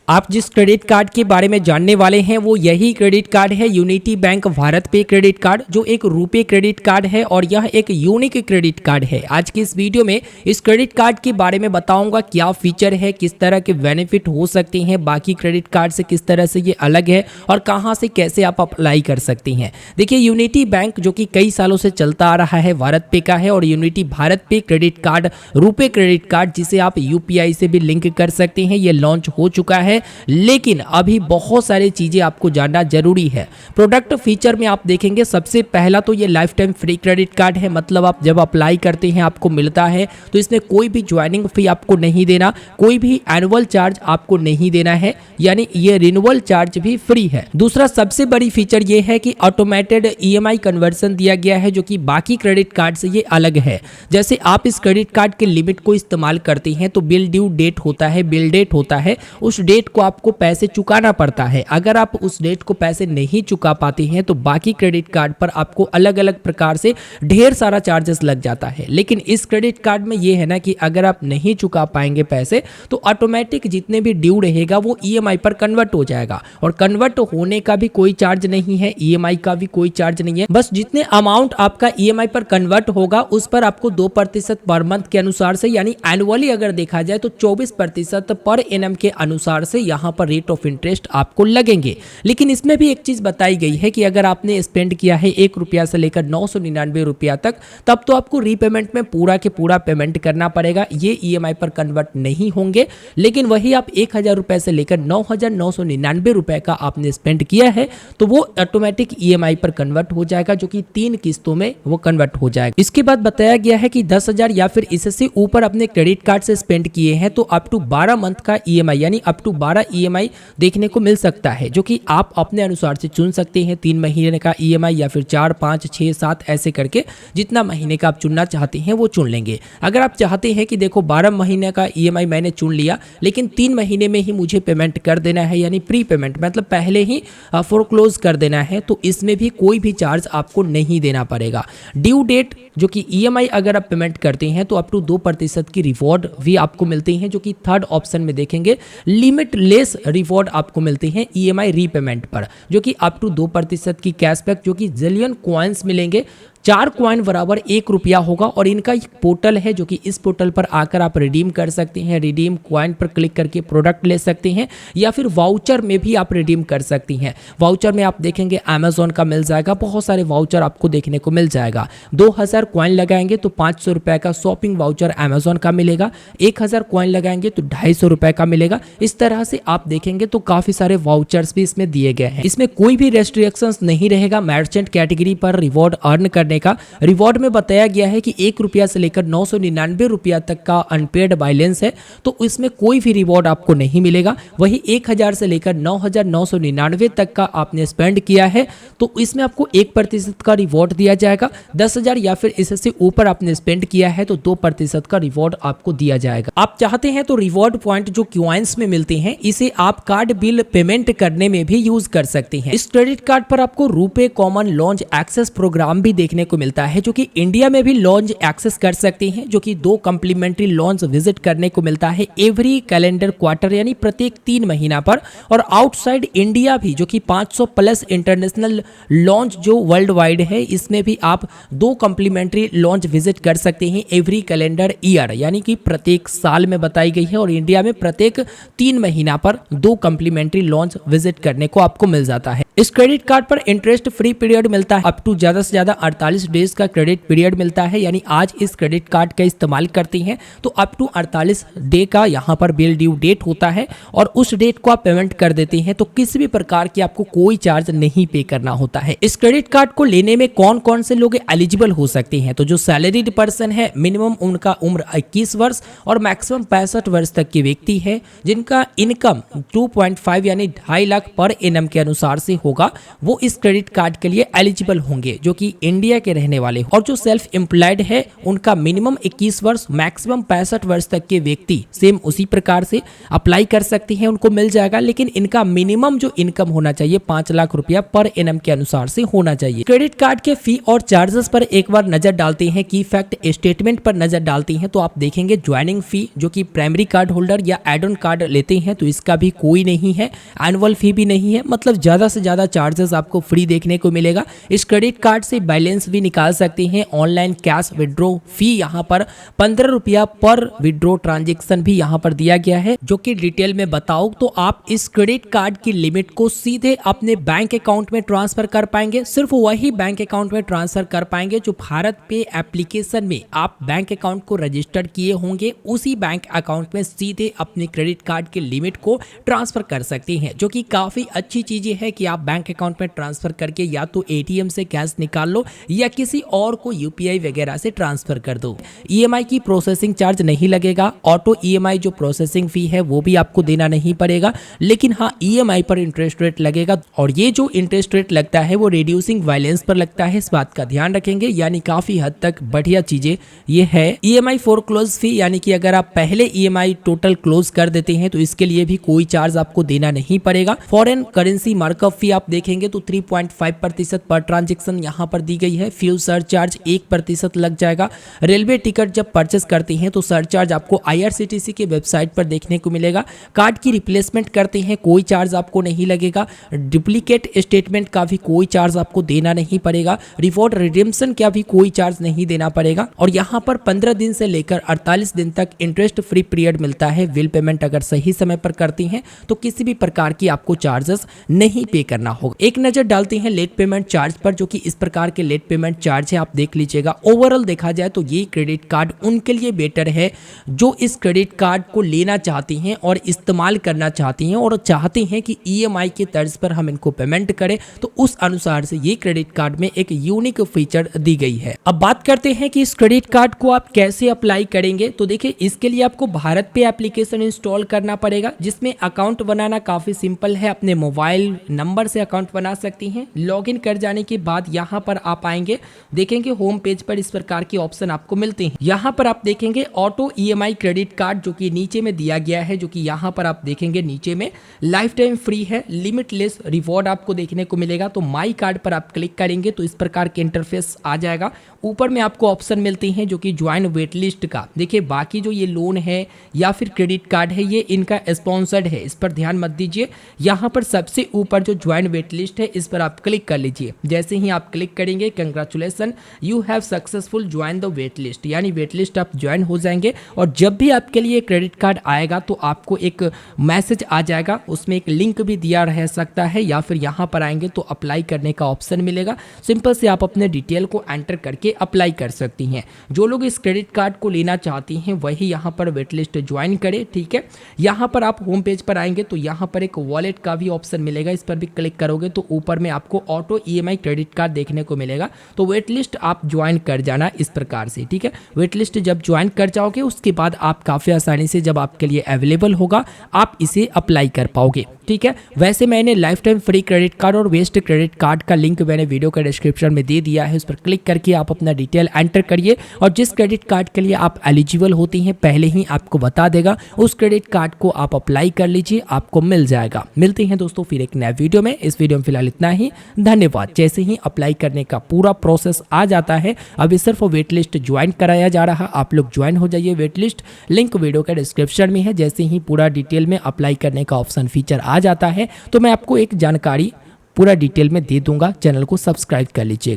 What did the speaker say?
आप जिस credit card के बारे में जानने वाले हैं वो यही क्रेडिट कार्ड है यूनिटी बैंक भारत पे क्रेडिट कार्ड, जो एक रुपे क्रेडिट कार्ड है और यह एक यूनिक क्रेडिट कार्ड है। आज की इस वीडियो में इस क्रेडिट कार्ड के बारे में बताऊंगा क्या फीचर है, किस तरह के बेनिफिट हो सकते हैं बाकी क्रेडिट कार्ड से, किस तरह से ये अलग है और कहां से कैसे आप अप्लाई कर सकती हैं। देखिए, यूनिटी बैंक जो कि कई सालों से चलता आ रहा है भारत पे का है और यूनिटी भारत पे credit card, RuPay credit card जिसे आप यूपीआई से भी लिंक कर सकते हैं, ये लॉन्च हो चुका है। लेकिन अभी बहुत सारी चीजें आपको जानना जरूरी है। प्रोडक्ट फीचर में आप देखेंगे, सबसे पहला तो ये life time free credit card है, मतलब आप जब अप्लाई करते हैं आपको मिलता है तो इसमें कोई भी ज्वाइनिंग फी आपको नहीं देना, कोई भी एनुअल चार्ज आपको नहीं देना है, यानी ये रिन्यूअल चार्ज भी फ्री है। दूसरा सबसे बड़ी फीचर ये है कि ऑटोमेटेड ईएमआई कन्वर्सन दिया गया है, जो कि बाकी क्रेडिट कार्ड से ये अलग है। जैसे आप इस क्रेडिट कार्ड के लिमिट को इस्तेमाल करते हैं तो बिल ड्यू डेट होता है, बिल डेट होता है, उस डेट को आपको पैसे चुकाना पड़ता है। अगर आप उस डेट को पैसे नहीं चुका पाते हैं तो बाकी क्रेडिट कार्ड पर आपको अलग अलग प्रकार से ढेर सारा चार्जेस लग जाता है। लेकिन इस क्रेडिट कार्ड में ये है ना कि अगर आप नहीं चुका पाएंगे पैसे तो ऑटोमेटिक जितने भी ड्यू रहेगा वो ईएमआई पर कन्वर्ट हो जाएगा, और कन्वर्ट होने का भी कोई चार्ज नहीं है, ईएमआई का भी कोई चार्ज नहीं है। बस जितने अमाउंट आपका ईएमआई पर कन्वर्ट होगा उस पर आपको 2% पर मंथ के अनुसार से, यानी एनुअली अगर देखा जाए तो 24% पर एनम के अनुसार से यहाँ पर रेट ऑफ इंटरेस्ट आपको लगेंगे। लेकिन इसमें भी एक चीज बताई गई है कि अगर आपने स्पेंड किया है 1 रुपया से लेकर 999 रुपया तक, तब तो आपको रीपेमेंट में पूरा के पूरा पेमेंट करना पड़ेगा, ये ईएमआई पर कन्वर्ट नहीं होंगे। लेकिन वही आप 1000 रुपए से लेकर 9999 रुपए का आपने स्पेंड किया है तो वो ऑटोमेटिक ईएमआई पर कन्वर्ट हो जाएगा, जो कि 3 किस्तों में वो कन्वर्ट हो जाएगा। इसके बाद बताया गया है कि 10,000 या फिर इससे ऊपर अपने क्रेडिट कार्ड से स्पेंड किए हैं तो अप टू 12 मंथ का ईएमआई, यानी अप टू 12 ईएमआई देखने को मिल सकता है, जो कि आप अपने अनुसार से चुन सकते हैं। 3 महीने का ईएमआई या फिर 4, 5, 6, 7 ऐसे करके जितना महीने का आप चुनना चाहते हैं वो चुन लेंगे। अगर आप चाहते हैं कि देखो 12 महीने का ईएमआई मैंने चुन लिया लेकिन 3 महीने में ही मुझे पेमेंट कर देना है, यानी प्री पेमेंट मतलब पहले ही फोरक्लोज कर देना है, तो इसमें भी कोई भी चार्ज आपको नहीं देना पड़ेगा। ड्यू डेट जो कि ईएमआई अगर आप पेमेंट करते हैं तो अप टू 2% की रिवॉर्ड भी आपको मिलती हैं, जो कि थर्ड ऑप्शन में देखेंगे लिमिटलेस रिवॉर्ड आपको मिलते हैं ईएमआई रीपेमेंट पर, जो कि अप टू 2% की कैशबैक, जो कि जिलियन कॉइन्स मिलेंगे। 4 कॉइन बराबर 1 रुपया होगा और इनका एक पोर्टल है जो कि इस पोर्टल पर आकर आप रिडीम कर सकते हैं। रिडीम कॉइन पर क्लिक करके प्रोडक्ट ले सकते हैं या फिर वाउचर में भी आप रिडीम कर सकती हैं। वाउचर में आप देखेंगे अमेजोन का मिल जाएगा, बहुत सारे वाउचर आपको देखने को मिल जाएगा। 2000 कॉइन लगाएंगे तो 500 रुपए का शॉपिंग वाउचर अमेजोन का मिलेगा, 1000 कॉइन लगाएंगे तो 250 रुपए का मिलेगा। इस तरह से आप देखेंगे तो काफी सारे वाउचर्स भी इसमें दिए गए हैं। इसमें कोई भी रेस्ट्रिक्शंस नहीं रहेगा मर्चेंट कैटेगरी पर रिवॉर्ड अर्न करने का। रिवॉर्ड में बताया गया है कि 1 रुपया से लेकर 999 रुपया तक का अनपेड बैलेंस है तो इसमें कोई भी रिवॉर्ड आपको नहीं मिलेगा। वही 1000 से लेकर 9999 तक का आपने स्पेंड किया है तो इसमें आपको 1% का रिवॉर्ड दिया जाएगा। 10,000 या फिर इससे ऊपर आपने स्पेंड किया है तो 2% का रिवॉर्ड आपको दिया जाएगा। आप चाहते हैं तो रिवॉर्ड पॉइंट जो क्वाइंस में मिलते हैं इसे आप कार्ड बिल पेमेंट करने में भी यूज कर सकते हैं। इस क्रेडिट कार्ड पर आपको RuPay common lounge access program भी देखने को मिलता है, जो कि इंडिया में भी लॉन्च एक्सेस कर सकते हैं, जो कि 2 कम्प्लीमेंट्री लॉन्च विजिट करने को मिलता है एवरी कैलेंडर क्वार्टर, यानी प्रत्येक 3 महीना पर। और आउटसाइड इंडिया भी जो कि 500 प्लस इंटरनेशनल लॉन्च जो वर्ल्ड वाइड है, इसमें भी आप 2 कम्प्लीमेंट्री लॉन्च विजिट कर सकते हैं एवरी कैलेंडर ईयर, यानी कि प्रत्येक साल में बताई गई है। और इंडिया में प्रत्येक 3 महीना पर 2 कम्प्लीमेंट्री लॉन्च विजिट करने को आपको मिल जाता है। इस क्रेडिट कार्ड पर इंटरेस्ट फ्री पीरियड मिलता है, अप टू ज्यादा से ज्यादा 48 डेज का क्रेडिट पीरियड मिलता है, यानी आज इस क्रेडिट कार्ड का इस्तेमाल करती हैं तो अप टू 48 डे का यहाँ पर बिल ड्यू डेट होता है और उस डेट को आप पेमेंट कर देते हैं तो किसी भी प्रकार की आपको कोई चार्ज नहीं पे करना होता है। इस क्रेडिट कार्ड को लेने में कौन कौन से लोग एलिजिबल हो सकते हैं, तो जो सैलरीड पर्सन है, मिनिमम उनका उम्र 21 वर्ष और मैक्सिमम 65 वर्ष तक के व्यक्ति है, जिनका इनकम 2.5 यानी 2.5 लाख पर एनम के अनुसार से होगा, वो इस क्रेडिट कार्ड के लिए एलिजिबल होंगे, जो कि इंडिया इंडिया के रहने वाले और जो सेल्फ एम्प्लॉयड है उनका मिनिमम 21 वर्ष मैक्सिमम 65 वर्ष तक के व्यक्ति सेम उसी प्रकार से अप्लाई कर सकते हैं, उनको मिल जाएगा। लेकिन इनका मिनिमम जो इनकम होना चाहिए 5 लाख रुपया पर एनम के अनुसार से होना चाहिए। क्रेडिट कार्ड के फी और चार्जेस पर एक बार नजर डालते हैं, की फैक्ट स्टेटमेंट पर नजर डालते हैं तो आप देखेंगे ज्वाइनिंग फी जो कि प्राइमरी कार्ड होल्डर या एड ऑन कार्ड लेते हैं तो इसका भी कोई नहीं है, एनुअल फी भी नहीं है, मतलब ज्यादा से ज्यादा चार्जेस आपको फ्री देखने को मिलेगा। इस क्रेडिट कार्ड से बैलेंस भी निकाल सकते हैं। ऑनलाइन कैश विड्रॉ फी यहाँ पर 15 रुपया पर विड्रॉ ट्रांजेक्शन भी यहाँ पर दिया गया है, जो कि डिटेल में बताओ तो आप इस क्रेडिट कार्ड की लिमिट को सीधे अपने बैंक अकाउंट में ट्रांसफर कर पाएंगे। सिर्फ वही बैंक अकाउंट में ट्रांसफर कर पाएंगे जो भारत पे एप्लीकेशन में आप बैंक अकाउंट को रजिस्टर्ड किए होंगे, उसी बैंक अकाउंट में सीधे अपने क्रेडिट कार्ड की लिमिट को ट्रांसफर कर सकते हैं, जो कि काफी अच्छी चीज है कि आप बैंक अकाउंट में ट्रांसफर करके या तो एटीएम से कैश निकाल लो या किसी और को यूपीआई वगैरह से ट्रांसफर कर दो। ईएमआई की प्रोसेसिंग चार्ज नहीं लगेगा, ऑटो ईएमआई जो प्रोसेसिंग फी है वो भी आपको देना नहीं पड़ेगा, लेकिन हाँ ईएमआई पर इंटरेस्ट रेट लगेगा और ये जो इंटरेस्ट रेट लगता है वो रिड्यूसिंग बैलेंस पर लगता है, इस बात का ध्यान रखेंगे। यानी काफी हद तक बढ़िया चीजें ये है। ईएमआई फॉर क्लोज फी यानी कि अगर आप पहले ईएमआई टोटल क्लोज कर देते हैं तो इसके लिए भी कोई चार्ज आपको देना नहीं पड़ेगा। फॉरेन करेंसी मार्कअप फी आप देखेंगे तो 3.5% पर ट्रांजेक्शन यहाँ पर दी गई है। फ्यूल सरचार्ज 1% लग जाएगा। रेलवे टिकट जब परचेस करते हैं तो सरचार्ज आपको आईआरसीटीसी के वेबसाइट पर देखने को मिलेगा। कार्ड की रिप्लेसमेंट करते हैं कोई चार्ज आपको नहीं लगेगा। डुप्लीकेट स्टेटमेंट का भी कोई चार्ज आपको देना नहीं पड़ेगा। रिवॉर्ड रिडेम्पशन का भी कोई चार्ज नहीं देना पड़ेगा और यहाँ पर 15 दिन से लेकर 48 दिन तक इंटरेस्ट फ्री पीरियड मिलता है। बिल पेमेंट अगर सही समय पर करती हैं तो किसी भी प्रकार की आपको चार्जेस नहीं पे करना होगा। एक नजर डालते हैं लेट पेमेंट चार्ज पर, जो कि इस प्रकार के लेट पेमेंट चार्ज है, आप देख लीजिएगा। ओवरऑल देखा जाए तो ये क्रेडिट कार्ड उनके लिए बेटर है जो इस क्रेडिट कार्ड को लेना चाहती हैं और इस्तेमाल करना चाहती हैं और चाहती हैं कि ईएमआई के तर्ज पर हम इनको पेमेंट करें, तो उस अनुसार से ये क्रेडिट कार्ड में एक यूनिक फीचर दी गई है। अब बात करते हैं कि इस क्रेडिट कार्ड को आप कैसे अप्लाई करेंगे। तो देखिए इसके लिए आपको भारत पे एप्लीकेशन इंस्टॉल करना पड़ेगा, जिसमें अकाउंट बनाना काफी सिंपल है। अपने मोबाइल नंबर से अकाउंट बना सकती हैं। लॉगिन कर जाने के बाद यहाँ पर आप आएंगे, देखेंगे होम पेज पर इस प्रकार के ऑप्शन आपको मिलते हैं। यहाँ पर आप देखेंगे ऑटो ईएमआई क्रेडिट कार्ड जो कि नीचे में दिया गया है, जो कि यहाँ पर आप देखेंगे नीचे में लाइफ टाइम फ्री है, लिमिटलेस रिवॉर्ड आपको देखने को मिलेगा। तो माई कार्ड पर आप क्लिक करेंगे तो इस प्रकार के इंटरफेस आ जाएगा। ऊपर में आपको ऑप्शन मिलते हैं जो कि ज्वाइन वेट लिस्ट का। देखिए बाकी जो ये लोन है या फिर क्रेडिट कार्ड है ये इनका स्पॉन्सर्ड है, इस पर ध्यान मत दीजिए। यहाँ पर सबसे ऊपर जो ज्वाइन वेट लिस्ट है इस पर आप क्लिक कर लीजिए। जैसे ही आप क्लिक करेंगे congratulation you have successful join the wait list, यानी वेट लिस्ट आप ज्वाइन हो जाएंगे। और जब भी आपके लिए क्रेडिट कार्ड आएगा तो आपको एक मैसेज आ जाएगा, उसमें एक लिंक भी दिया रह सकता है या फिर यहाँ पर आएंगे तो अप्लाई करने का ऑप्शन मिलेगा। सिंपल से आप अपने डिटेल को एंटर करके अप्लाई कर सकती हैं। जो लोग इस क्रेडिट कार्ड को लेना चाहती हैं वही यहाँ पर वेट लिस्ट ज्वाइन करें, ठीक है। यहाँ पर आप होम पेज पर आएंगे तो यहाँ पर एक वॉलेट का भी ऑप्शन मिलेगा, इस पर भी क्लिक करोगे तो ऊपर में आपको ऑटो ईएमआई क्रेडिट कार्ड देखने को मिलेगा। तो वेट लिस्ट आप ज्वाइन कर जाना इस प्रकार से, ठीक है। वेट लिस्ट जब ज्वाइन कर जाओगे उसके बाद आप काफी आसानी से जब आपके लिए अवेलेबल होगा आप इसे अप्लाई कर पाओगे, ठीक है। वैसे मैंने life time free credit card और वेस्ट क्रेडिट कार्ड का लिंक मैंने वीडियो का डिस्क्रिप्शन में दे दिया है, उस पर क्लिक करके आप अपना डिटेल एंटर करिए और जिस क्रेडिट कार्ड के लिए आप एलिजिबल होती हैं पहले ही आपको बता देगा, उस क्रेडिट कार्ड को आप अप्लाई कर लीजिए, आपको मिल जाएगा। मिलते हैं दोस्तों फिर एक नए वीडियो में। इस वीडियो में फिलहाल इतना ही, धन्यवाद। जैसे ही अप्लाई करने का पूरा प्रोसेस आ जाता है, अभी सिर्फ वेट लिस्ट ज्वाइन कराया जा रहा, आप लोग ज्वाइन हो जाइए वेट लिस्ट, लिंक वीडियो के डिस्क्रिप्शन में है। जैसे ही पूरा डिटेल में अप्लाई करने का ऑप्शन फीचर आ जाता है तो मैं आपको एक जानकारी पूरा डिटेल में दे दूंगा, चैनल को सब्सक्राइब कर लीजिएगा।